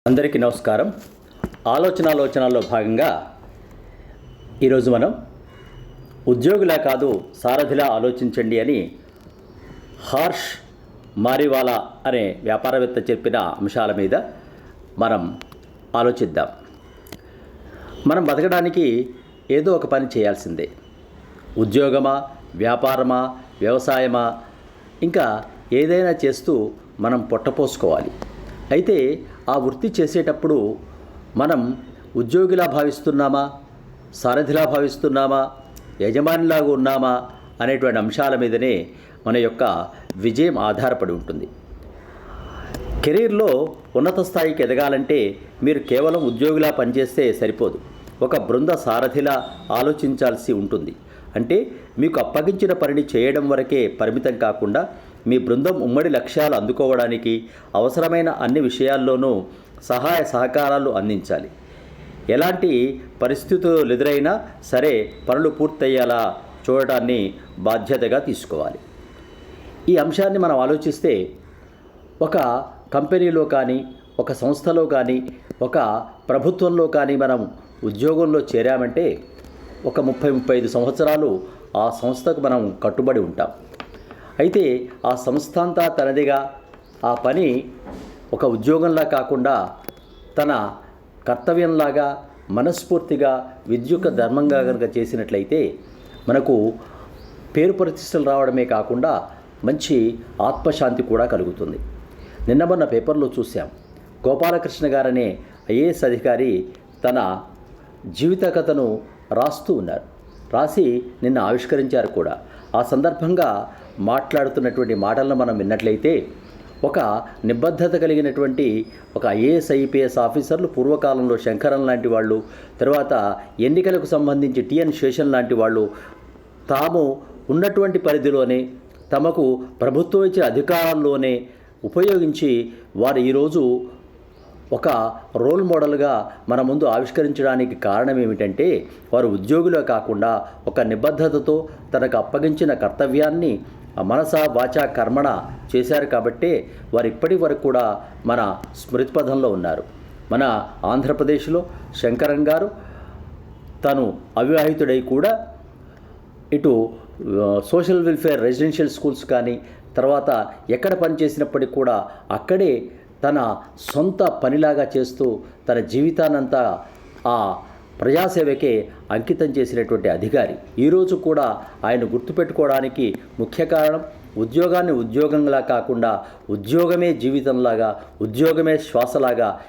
అందరికీ నమస్కారం. ఆలోచనలో భాగంగా ఈరోజు మనం ఉద్యోగులా కాదు సారథిలా ఆలోచించండి అని హార్ష్ మారివాలా అనే వ్యాపారవేత్త చెప్పిన అంశాల మీద మనం ఆలోచిద్దాం. మనం బతకడానికి ఏదో ఒక పని చేయాల్సిందే. ఉద్యోగమా, వ్యాపారమా, వ్యవసాయమా, ఇంకా ఏదైనా చేస్తూ మనం పొట్టపోసుకోవాలి. అయితే ఆ వృత్తి చేసేటప్పుడు మనం ఉద్యోగిలా భావిస్తున్నామా, సారథిలా భావిస్తున్నామా, యజమానిలాగా ఉన్నామా అనేటువంటి అంశాల మీదనే మన యొక్క విజయం ఆధారపడి ఉంటుంది. కెరీర్లో ఉన్నత స్థాయికి ఎదగాలంటే మీరు కేవలం ఉద్యోగిలా పనిచేస్తే సరిపోదు. ఒక బృంద సారథిలా ఆలోచించాల్సి ఉంటుంది. అంటే మీకు అప్పగించిన పనిని చేయడం వరకే పరిమితం కాకుండా మీ బృందం ఉమ్మడి లక్ష్యాలు అందుకోవడానికి అవసరమైన అన్ని విషయాల్లోనూ సహాయ సహకారాలు అందించాలి. ఎలాంటి పరిస్థితులు ఎదురైనా సరే పనులు పూర్తయ్యేలా చూడటాన్ని బాధ్యతగా తీసుకోవాలి. ఈ అంశాన్ని మనం ఆలోచిస్తే ఒక కంపెనీలో కానీ, ఒక సంస్థలో కానీ, ఒక ప్రభుత్వంలో కానీ మనం ఉద్యోగంలో చేరామంటే ఒక 30-35 సంవత్సరాలు ఆ సంస్థకు మనం కట్టుబడి ఉంటాం. అయితే ఆ సంస్థ అంతా తనదిగా, ఆ పని ఒక ఉద్యోగంలా కాకుండా తన కర్తవ్యంలాగా మనస్ఫూర్తిగా విద్యుత్ ధర్మంగా కనుక చేసినట్లయితే మనకు పేరు ప్రతిష్టలు రావడమే కాకుండా మంచి ఆత్మశాంతి కూడా కలుగుతుంది. నిన్న మొన్న పేపర్లో చూసాం, గోపాలకృష్ణ గారనే ఐఏఎస్ అధికారి తన జీవిత కథను రాస్తూ ఉన్నారు. రాసి నిన్న ఆవిష్కరించారు కూడా. ఆ సందర్భంగా మాట్లాడుతున్నటువంటి మాటలను మనం విన్నట్లయితే ఒక నిబద్ధత కలిగినటువంటి ఒక ఐఏఎస్ ఐపీఎస్ ఆఫీసర్లు పూర్వకాలంలో శంకరన్ లాంటి వాళ్ళు, తర్వాత ఎన్నికలకు సంబంధించి టిఎన్ శేషన్ లాంటి వాళ్ళు తాము ఉన్నటువంటి పరిధిలోనే తమకు ప్రభుత్వం ఇచ్చిన అధికారాల్లోనే ఉపయోగించి వారు ఈరోజు ఒక రోల్ మోడల్గా మన ముందు ఆవిష్కరించడానికి కారణం ఏమిటంటే వారు ఉద్యోగులే కాకుండా ఒక నిబద్ధతతో తనకు అప్పగించిన కర్తవ్యాన్ని మనస వాచ కర్మణ చేశారు. కాబట్టే వారు ఇప్పటి వరకు కూడా మన స్మృతిపథంలో ఉన్నారు. మన ఆంధ్రప్రదేశ్లో శంకరన్ గారు తను అవివాహితుడై కూడా ఇటు సోషల్ వెల్ఫేర్ రెసిడెన్షియల్ స్కూల్స్ కానీ, తర్వాత ఎక్కడ పనిచేసినప్పటికీ కూడా అక్కడే తన సొంత పనిలాగా చేస్తూ తన జీవితాన్నంతా ఆ ప్రజాసేవకే అంకితం చేసినటువంటి అధికారి. ఈరోజు కూడా ఆయన గుర్తుపెట్టుకోవడానికి ముఖ్య కారణం ఉద్యోగాన్ని ఉద్యోగంలా కాకుండా ఉద్యోగమే జీవితంలాగా, ఉద్యోగమే శ్వాసలాగా